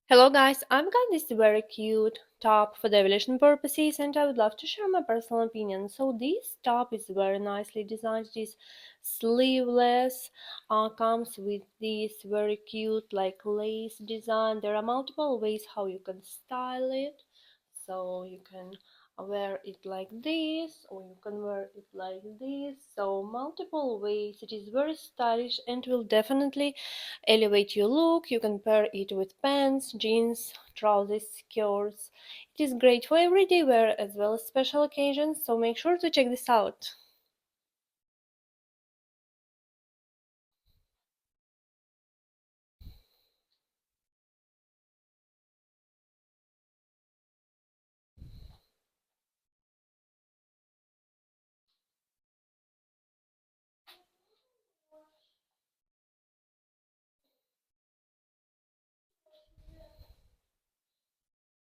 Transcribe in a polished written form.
Hello guys, I've got this very cute top for decoration purposes and I would love to share my personal opinion. So this top is very nicely designed. It is sleeveless, comes with this very cute like lace design. There are multiple ways how you can style it. So you can wear it like this or you can wear it like this. So multiple ways. It is very stylish and will definitely elevate your look. You can pair it with pants, jeans, trousers, skirts. It is great for everyday wear as well as special occasions, so make sure to check this out.